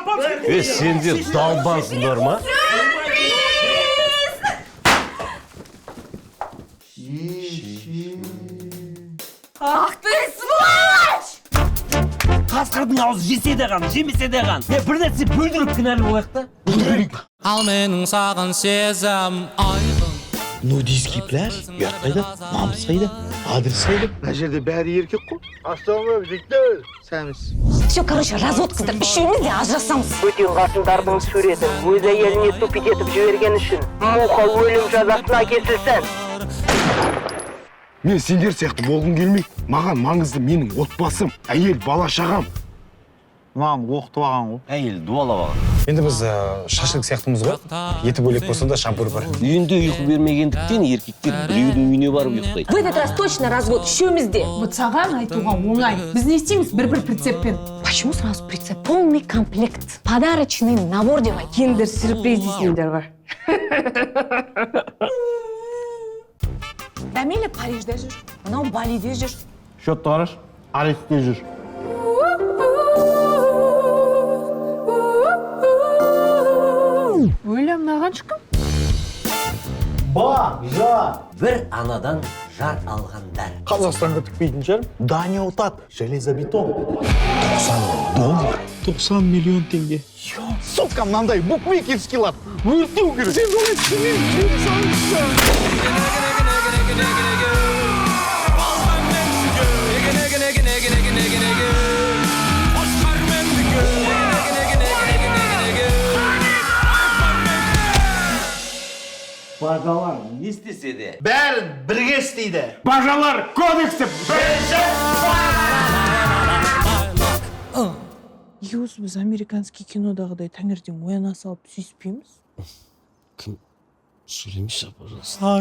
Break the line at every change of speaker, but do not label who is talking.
Сендер далбасыңдар ма?
Ах ты, сволочь!
Қасқырдың аузы жесе де қан, жемесе де қан. Бір нәрсе бөлдіріп кінәлі болайық та.
Ал менің саған сезім айқын.
Нудийский пляж? Ұят қайда? Намыс қайда? Адрес қайда?
Мына жерде бәрі еркек қой. Ассалаумағалейкум, жігіттер. Сәміз.
Все, короче, разводсыздар, үшеуміз де ажырасамыз.
Бөтен қатындардың суретін өз әйеліне тупит етіп жіберген үшін Муха өлім жазасына кесілсін.
Мен сендер сияқты болғым келмейді. Маған маңызды менің отбасым, әйел, бала шағам.
Мам, оқытып алған ғой.
Әйел дуалап алған.
Енді біз шашлық сияқтымыз ғой. Еті бөлек болса да шампур бар.
Үйінде ұйқы бермегендіктен еркектер біреудің үйіне барып ұйықтайды.
В этот раз точно развод, үшеуміз де.
Вот саған айтуға оңай. Біз не істейміз бір прицеппен?
Почему сразу прицеп? Полный комплект. Подарочный набор девай.
Киндер-сюрприз дейсіңдер ғой.
Дәмелі Парижде жүр, мынау Балиде жүр.
Шотты қараш, Арефте жүр.
Ойлам, маған шықым?
Бір анадан жар алғандар.
Қазақстанға түкпейтін шығар. Дания ұтады. Железобетон. 90 миллион теңге. Сотка мынандай букмекерскийлар. Өртеу керек. Сен олай
Бажалар не істесе де.
бәрін бірге істейді.
Бажалар кодексі.
Екеуіміз біз американский кинодағыдай таңертең ояна салып сүйіспейміз?
Сөйлемеші, пожалуйста.